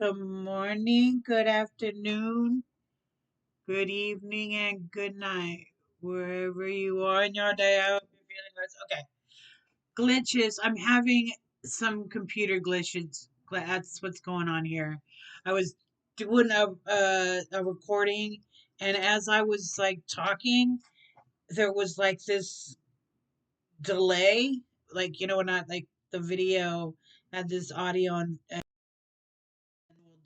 Good morning, good afternoon, good evening, and good night. Wherever you are in your day, I hope you're feeling good. Okay. Glitches. I'm having some computer glitches. That's what's going on here. I was doing a recording, and as I was like talking, there was like this delay. Like, not like the video had this audio and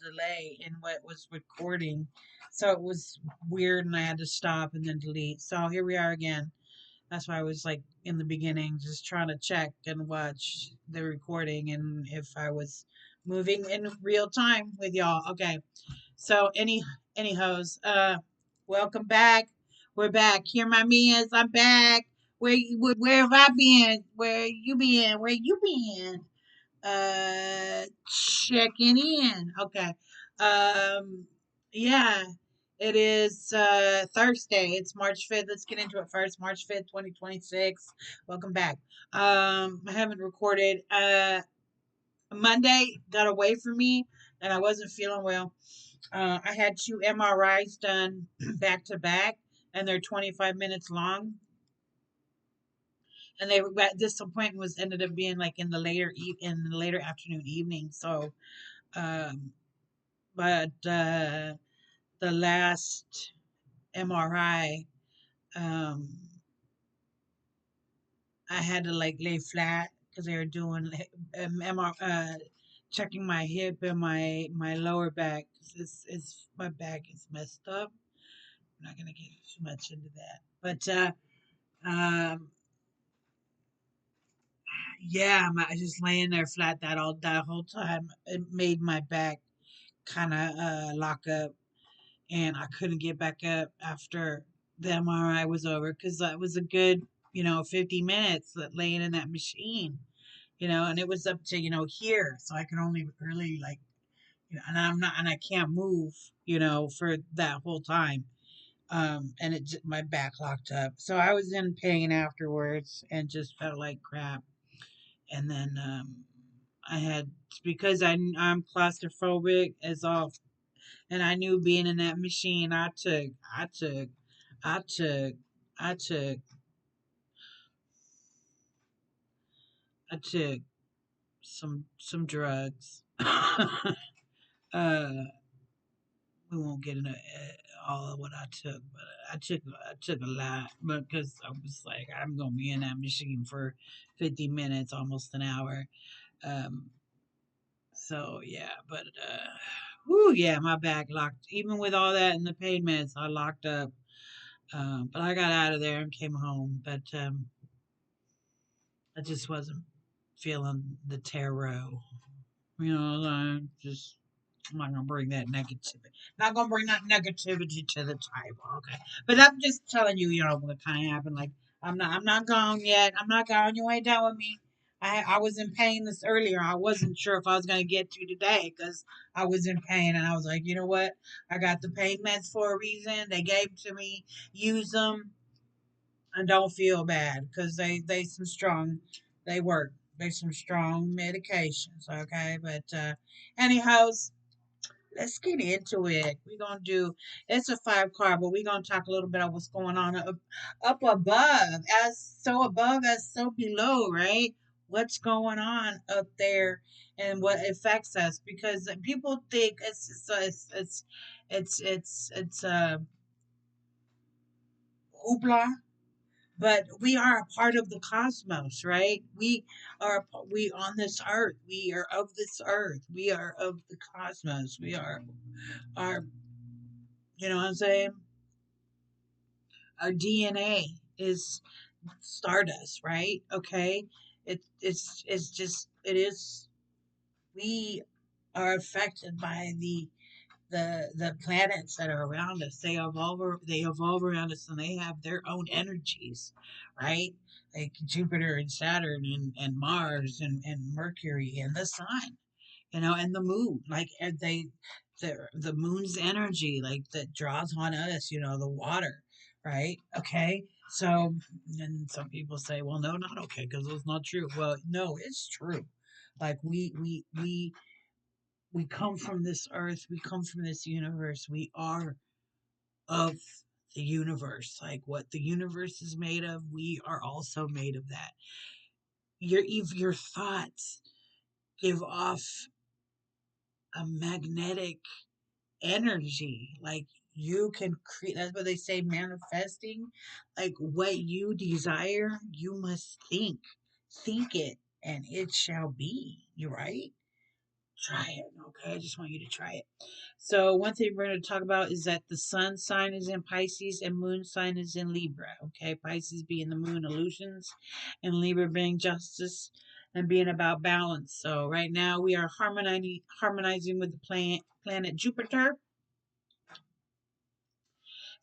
delay in what was recording. So it was weird and I had to stop and then delete. So here we are again. That's why I was like in the beginning just trying to check and watch the recording and if I was moving in real time with y'all. Okay. So anyhows, welcome back. We're back. Here my Mias, I'm back. Where have I been? Where you been? Where you been? Checking in. Okay. Um, yeah, it is Thursday. It's March 5th. Let's get into it first. March 5th, 2026. Welcome back. I haven't recorded. Monday got away from me and I wasn't feeling well. I had two MRIs done back to back and they're 25 minutes long. And they were this appointment was ended up being like in the later afternoon evening. So um, but the last MRI, um, I had to like lay flat because they were doing checking my hip and my lower back. It's my back is messed up. I'm not gonna get too much into that, but um, yeah, I just laying there flat that whole time. It made my back kind of lock up and I couldn't get back up after the MRI was over because that was a good, 50 minutes laying in that machine, and it was up to, here. So I could only really like, and and I can't move, for that whole time. And my back locked up. So I was in pain afterwards and just felt like crap. And then, I had, because I'm claustrophobic as all and I knew being in that machine, I took, I took, I took some drugs. uh, we won't get into all of what I took, but I took a lot because I was like, I'm gonna be in that machine for 50 minutes, almost an hour. Um, so yeah, but whoo, yeah, my back locked. Even with all that and the pain meds, I locked up. But I got out of there and came home. But I just wasn't feeling the tarot. I'm just I'm not gonna bring that negativity. Not gonna bring that negativity to the table, okay? But I'm just telling you, what kind of happened. Like I'm not gone yet. I'm not gone. You ain't done with me. I was in pain this earlier. I wasn't sure if I was gonna get to today because I was in pain, and I was like, you know what? I got the pain meds for a reason. They gave to me. Use them and don't feel bad because they some strong they work. They some strong medications, okay? But anyhows, let's get into it. We're gonna do it's a 5 card, but we're gonna talk a little bit of what's going on up above, as so below, right? What's going on up there and what affects us? Because people think it's hoopla, but we are a part of the cosmos, right? We on this earth. We are of this earth. We are of the cosmos. We are you know what I'm saying? Our DNA is stardust, right? Okay. It's just it is we are affected by the planets that are around us. They evolve around us and they have their own energies, right? Like Jupiter and Saturn and Mars and Mercury and the sun, and the moon. Like the moon's energy, like that draws on us, the water, right? Okay. So, and some people say, well, no, not okay, because it's not true. Well, no, it's true. Like we We come from this earth, we come from this universe, we are of the universe. Like what the universe is made of, we are also made of that. Your thoughts give off a magnetic energy. Like you can create, that's what they say, manifesting. Like what you desire, you must think it, and it shall be. You right? Try it. Okay, I just want you to try it. So one thing we're going to talk about is that the sun sign is in Pisces and moon sign is in Libra. Okay, Pisces being the moon illusions, and Libra being justice and being about balance. So right now we are harmonizing with the planet Jupiter.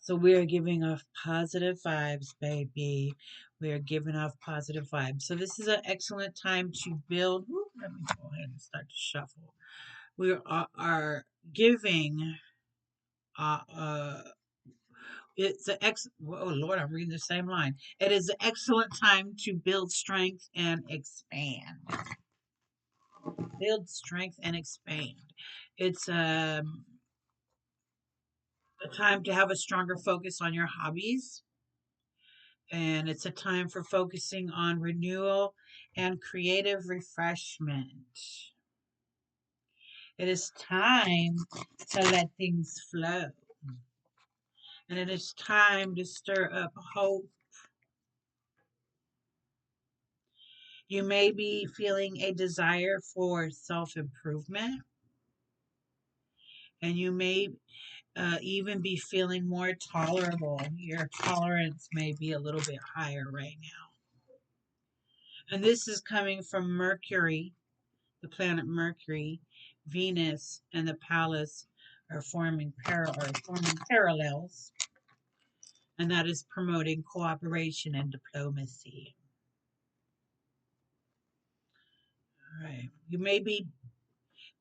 So we are giving off positive vibes, baby. We are giving off positive vibes. So this is an excellent time to build. Let me go ahead and start to shuffle. We are giving uh, uh, it's an oh Lord, I'm reading the same line. It is an excellent time to build strength and expand. Build strength and expand. It's a time to have a stronger focus on your hobbies, and it's a time for focusing on renewal and creative refreshment. It is time to let things flow, and it is time to stir up hope. You may be feeling a desire for self improvement, and you may even be feeling more tolerable. Your tolerance may be a little bit higher right now. And this is coming from Mercury, the planet Mercury, Venus, and the Palace are forming parallels, and that is promoting cooperation and diplomacy. All right. You may be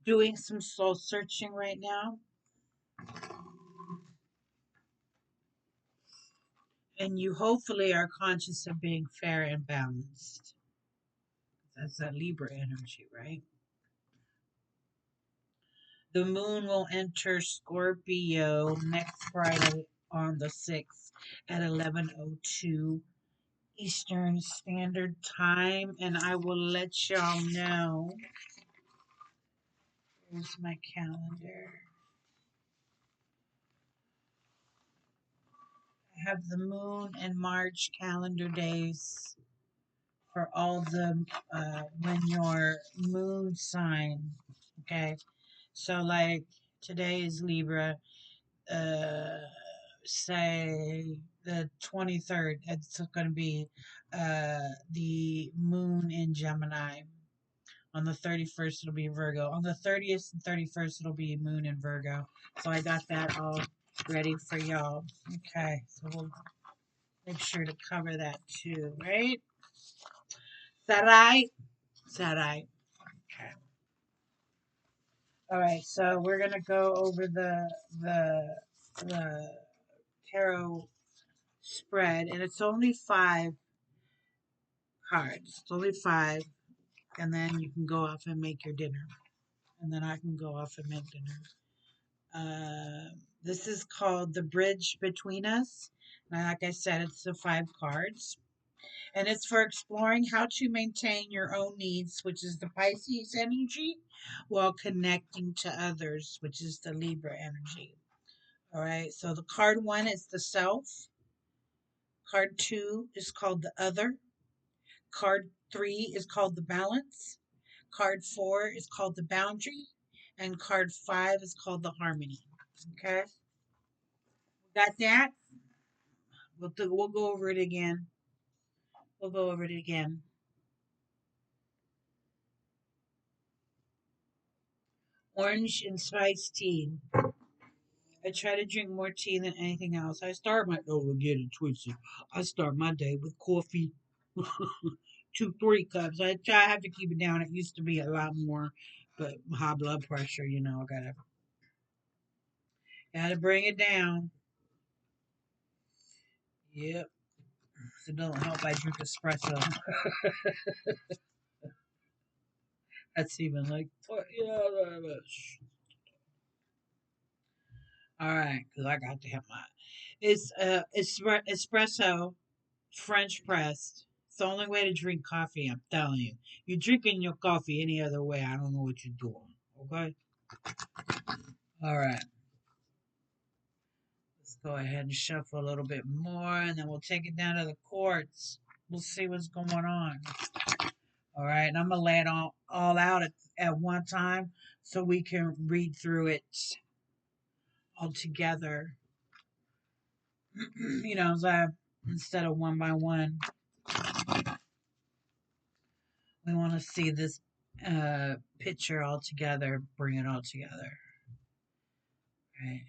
doing some soul searching right now, and you hopefully are conscious of being fair and balanced. That's that Libra energy, right? The moon will enter Scorpio next Friday on the 6th at 11:02 Eastern Standard Time, and I will let y'all know. Here's my calendar. I have the moon and March calendar days for all the when your moon sign. Okay, so like today is Libra. Uh, say the 23rd. It's going to be the moon in Gemini. On the 31st, it'll be Virgo. On the 30th and 31st, it'll be moon in Virgo. So I got that all ready for y'all. Okay, so we'll make sure to cover that too, right? Is that right? Is that right? Okay. All right, so we're gonna go over the tarot spread, and it's only 5 cards. It's only 5, and then you can go off and make your dinner, and then I can go off and make dinner. This is called The Bridge Between Us. And like I said, it's the 5 cards. And it's for exploring how to maintain your own needs, which is the Pisces energy, while connecting to others, which is the Libra energy. All right, so the card 1 is the self. Card 2 is called the other. Card 3 is called the balance. Card 4 is called the boundary. And card 5 is called the harmony. Okay, got that? We'll go over it again. We'll go over it again. Orange and spiced tea. I try to drink more tea than anything else. I start my don't get it twisted. I start my day with coffee, 2, 3 cups. I have to keep it down. It used to be a lot more, but high blood pressure. I gotta bring it down. Yep. If it doesn't help, I drink espresso. That's even like All right, because I got to have mine. It's espresso, French pressed. It's the only way to drink coffee. I'm telling you. You're drinking your coffee any other way, I don't know what you're doing. Okay. All right. Let's go ahead and shuffle a little bit more, and then we'll take it down to the courts. We'll see what's going on. All right, and I'm gonna lay it all out at one time so we can read through it all together. So instead of one by one, we want to see this picture all together, bring it all together. Right.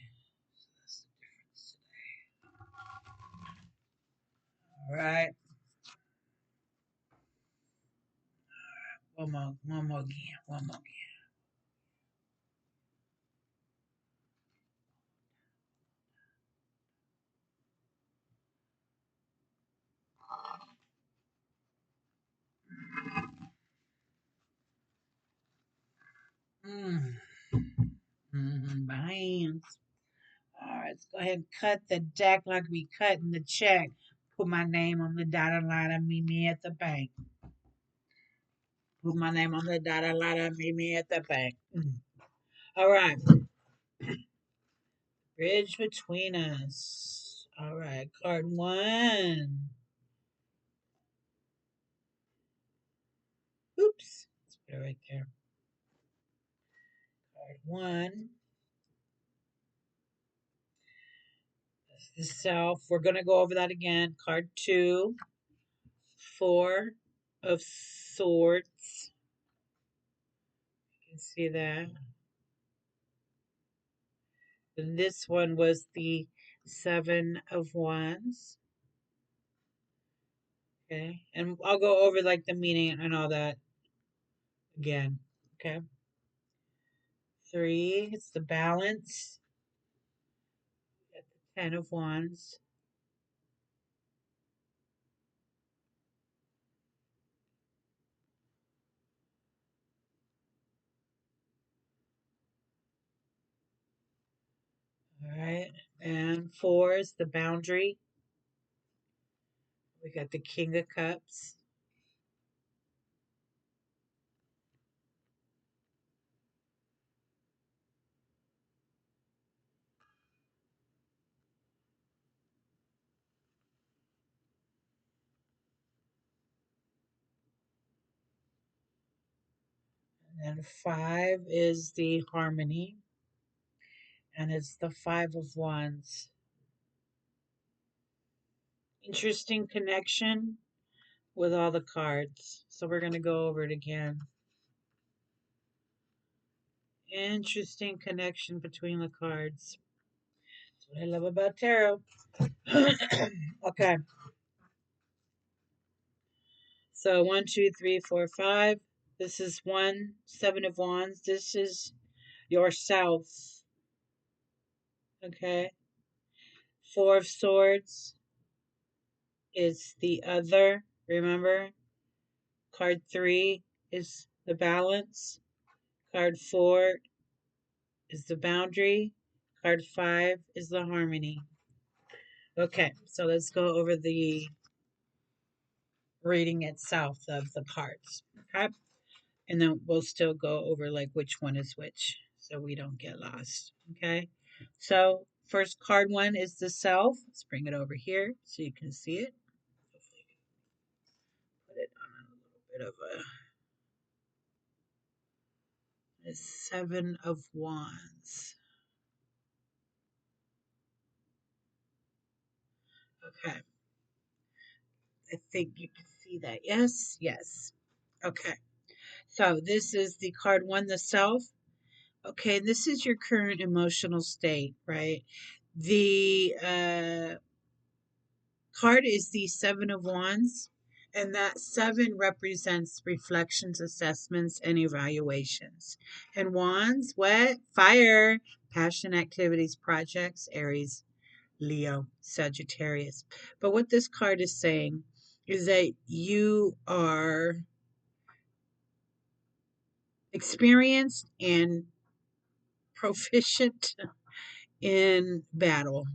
So that's the difference today. All right. One more again. One more again. My hands. All right, let's go ahead and cut the deck like we cut in the check. Put my name on the dotted line and meet me at the bank. Put my name on the dotted line and meet me at the bank. All right. Bridge between us. All right, card one. Oops. Let's put it right there. Card one. That's the self. We're going to go over that again. Card two. Four of Swords. You can see that. And this one was the Seven of Wands. Okay. And I'll go over like the meaning and all that again. Okay. Three, it's the balance. At the Ten of Wands. All right. And four is the boundary. We got the King of Cups. And then five is the harmony. And it's the Five of Wands. Interesting connection with all the cards. So we're going to go over it again. Interesting connection between the cards. That's what I love about tarot. Okay. So 1, 2, 3, 4, 5. This is 1, 7 of Wands. This is yourself. Okay. 4 of Swords is the other. Remember? Card 3 is the balance. Card 4 is the boundary. Card 5 is the harmony. Okay, so let's go over the reading itself of the cards. Okay, and then we'll still go over like which one is which so we don't get lost. Okay, so first card one is the self. Let's bring it over here so you can see it. Put it on a little bit of a Seven of Wands. Okay, I think you can see that. Yes, yes. Okay, so this is the card one, the self. Okay, this is your current emotional state, right? The card is the Seven of Wands, and that seven represents reflections, assessments, and evaluations. And Wands, what? Fire, passion, activities, projects, Aries, Leo, Sagittarius. But what this card is saying is that you are experienced and proficient in battle,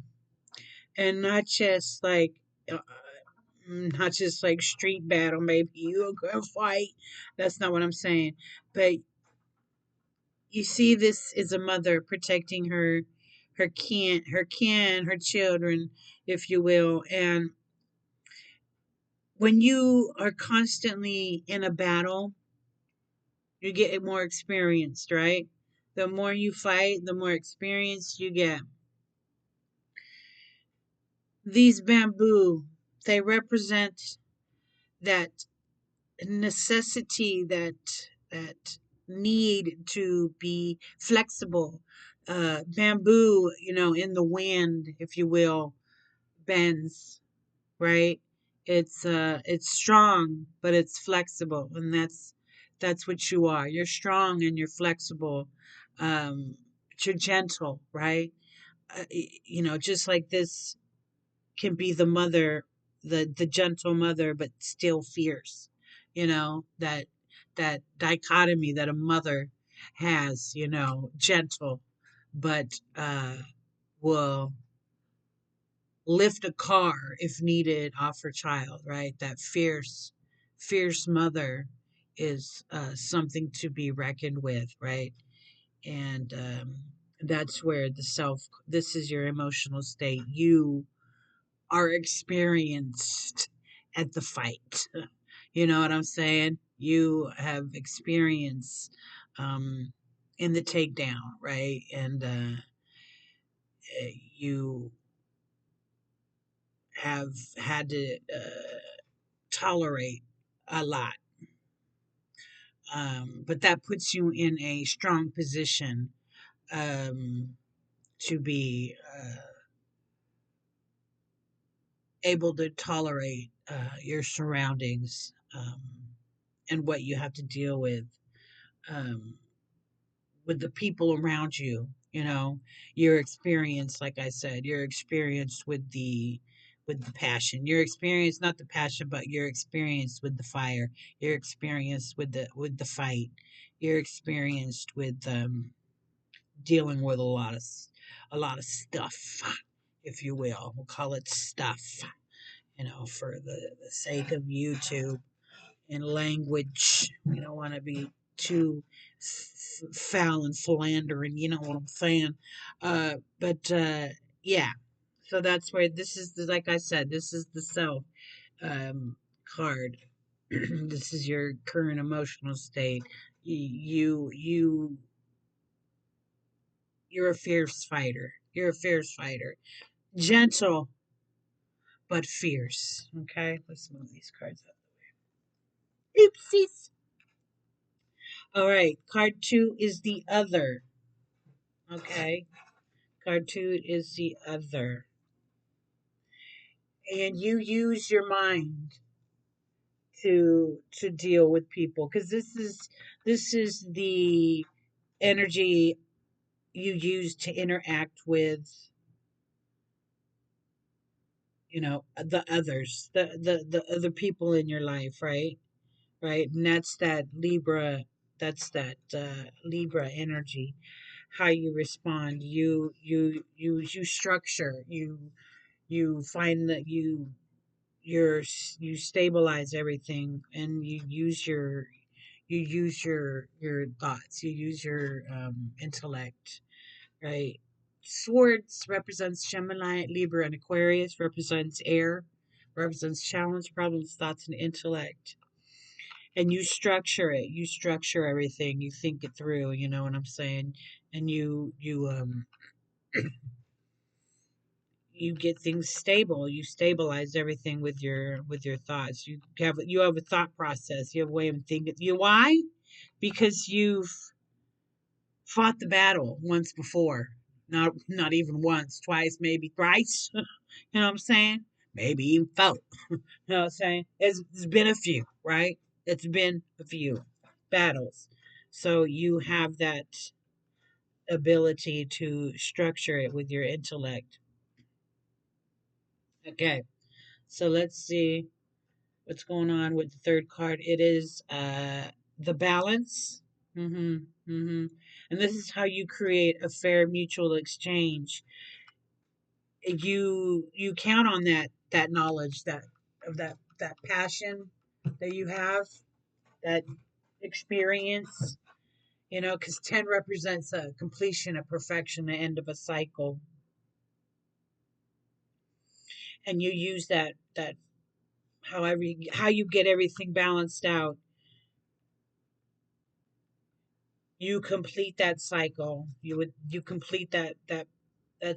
and not just like not just like street battle. Maybe you go fight. That's not what I'm saying. But you see, this is a mother protecting her children, if you will. And when you are constantly in a battle, you get more experienced, right? The more you fight, the more experience you get. These bamboo, they represent that necessity, that need to be flexible. Bamboo, in the wind, if you will, bends, right? It's strong, but it's flexible, and that's what you are. You're strong and you're flexible. Um, you're gentle, right? Just like this can be the mother, the gentle mother, but still fierce. That dichotomy that a mother has. Gentle, but will lift a car if needed off her child, right? That fierce mother is something to be reckoned with, right? And that's where this is your emotional state. You are experienced at the fight. You know what I'm saying? You have experience um, in the takedown, right? And you have had to tolerate a lot. But that puts you in a strong position um, to be able to tolerate your surroundings and what you have to deal um, with the people around you. Your experience, like I said, your experience with the passion, your experience, not the passion, but your experience with the fire, your experience with the fight, your experienced with dealing with a lot of stuff, if you will. We'll call it stuff, for the sake of YouTube and language. We don't want to be too foul and philandering, you know what I'm saying? But yeah, so that's where this is like I said, this is the self um, card. This is your current emotional state. You're a fierce fighter. You're a fierce fighter. Gentle but fierce. Okay, let's move these cards up. Oopsies. All right, card two is the other. Okay, card two is the other. And you use your mind to deal with people, because this is the energy you use to interact with the others, the other people in your life, right. And that's that Libra energy. How you respond, you structure, you find that you stabilize everything, and you use your thoughts, you use your intellect, right? Swords represents Gemini, Libra, and Aquarius, represents air, represents challenge, problems, thoughts, and intellect. And you structure everything, you think it through, you know what I'm saying? And you get things stable, you stabilize everything with your thoughts. You have a thought process, you have a way of thinking. Why? Because you've fought the battle once before. Not even once, twice, maybe thrice. You know what I'm saying? Maybe even four. You know what I'm saying? It's been a few, right? It's been a few battles. So you have that ability to structure it with your intellect. Okay. So let's see what's going on with the third card. It is the balance. Mm-hmm. Mm-hmm. And this is how you create a fair mutual exchange. You count on that knowledge, that passion that you have, that experience, because 10 represents a completion, a perfection, the end of a cycle. And you use that however how you get everything balanced out. You complete that cycle. You complete that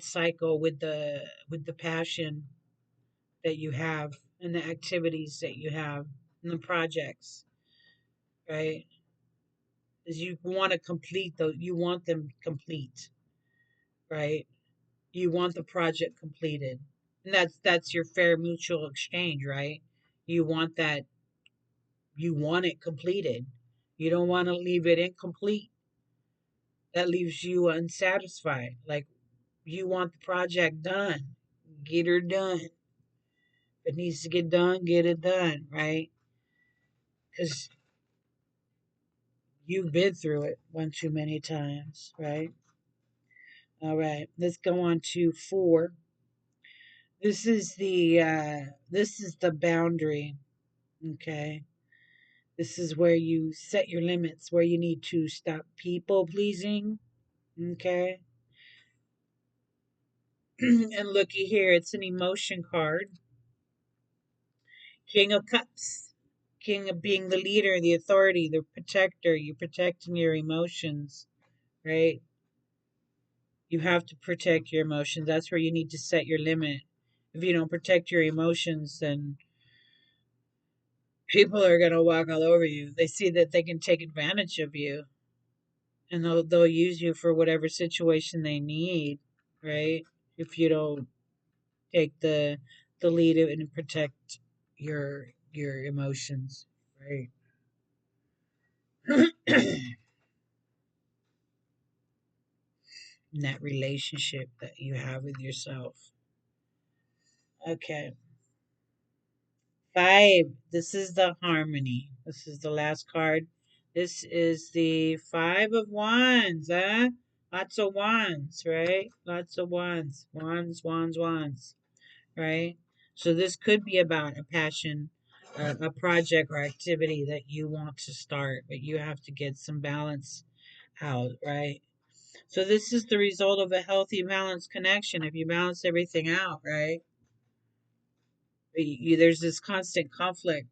cycle with the passion that you have, and the activities that you have, and the projects, right? Is you want to complete those, you want them complete, right? You want the project completed. And that's your fair mutual exchange, right? You want that, you want it completed. You don't want to leave it incomplete. That leaves you unsatisfied. Like, you want the project done. Get her done. If it needs to get done, get it done, right? Because you've been through it one too many times, right? All right, let's go on to 4. This is the boundary. Okay. This is where you set your limits, where you need to stop people pleasing. Okay. And looky here, it's an emotion card. King of Cups. King of being the leader, the authority, the protector. You're protecting your emotions, right? You have to protect your emotions. That's where you need to set your limit. If you don't protect your emotions, then people are going to walk all over you. They see that they can take advantage of you, and they'll use you for whatever situation they need, right? If you don't take the lead and protect your emotions, right? In that relationship that you have with yourself. Okay. 5. This is the harmony. This is the last card. This is the 5 of Wands, huh? Lots of wands, right? Lots of wands. Wands, wands, wands, right? So this could be about a passion, a project or activity that you want to start, but you have to get some balance out, right? So this is the result of a healthy, balanced connection. If you balance everything out, right? There's this constant conflict.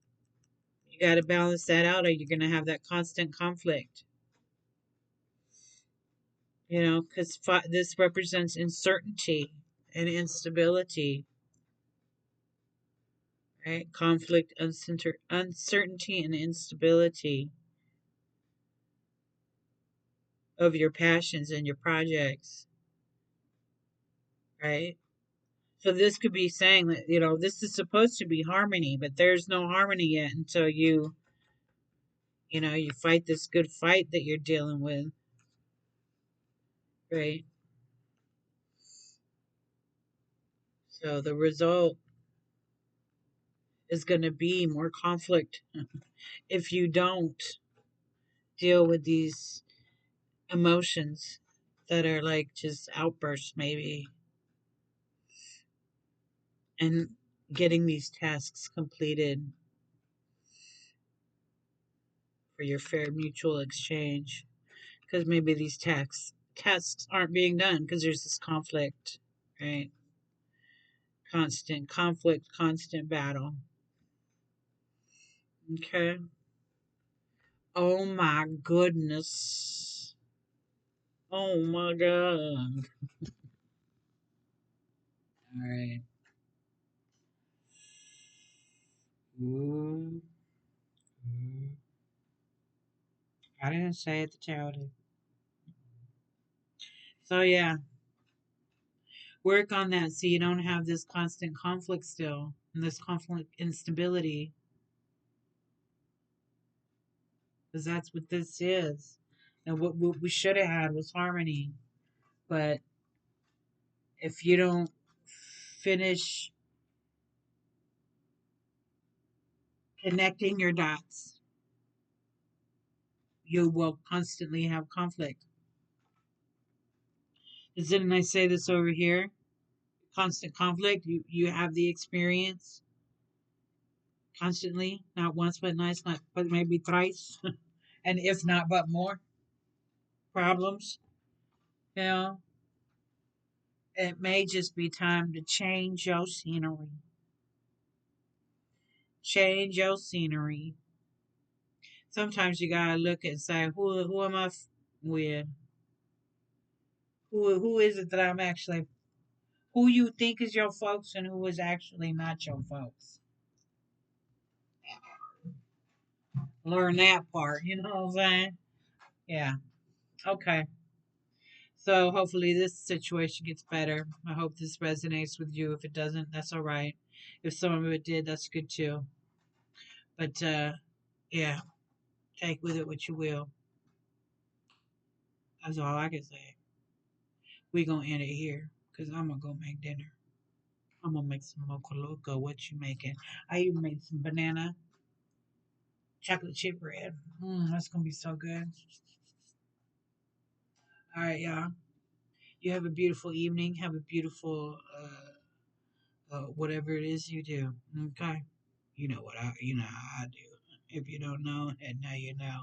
You got to balance that out, or you're going to have that constant conflict. Because this represents uncertainty and instability, right? Conflict, uncertainty, and instability of your passions and your projects, right? So this could be saying that, this is supposed to be harmony, but there's no harmony yet until you fight this good fight that you're dealing with, right? So the result is going to be more conflict if you don't deal with these emotions that are like just outbursts, maybe, and getting these tasks completed for your fair mutual exchange. Because maybe these tasks aren't being done because there's this conflict, right? Constant conflict, constant battle. Okay. Oh my goodness. Oh my god. All right. Ooh. Ooh. I didn't say it, the tarot did. So yeah, work on that so you don't have this constant conflict still, and this conflict instability, because that's what this is. And what we should have had was harmony. But if you don't finish connecting your dots, You will constantly have conflict. Didn't I say this over here? Constant conflict. You have the experience constantly, not once but twice, not but maybe thrice, and if not but more problems. You know, it may just be time to change your scenery. Change your scenery. Sometimes you gotta look and say, who am I with? Who is it that I'm actually? Who you think is your folks and who is actually not your folks? Learn that part. You know what I'm saying? Yeah. Okay. So hopefully this situation gets better. I hope this resonates with you. If it doesn't, that's all right. If some of it did, that's good too. But yeah, take with it what you will. That's all I can say. We gonna end it here because I'm gonna go make dinner. I'm gonna make some mocha loca. What you making? I even made some banana chocolate chip bread. That's gonna be so good. All right, y'all. You have a beautiful evening. Have a beautiful whatever it is you do. Okay. You know what I. You know how I do. If you don't know, and now you know.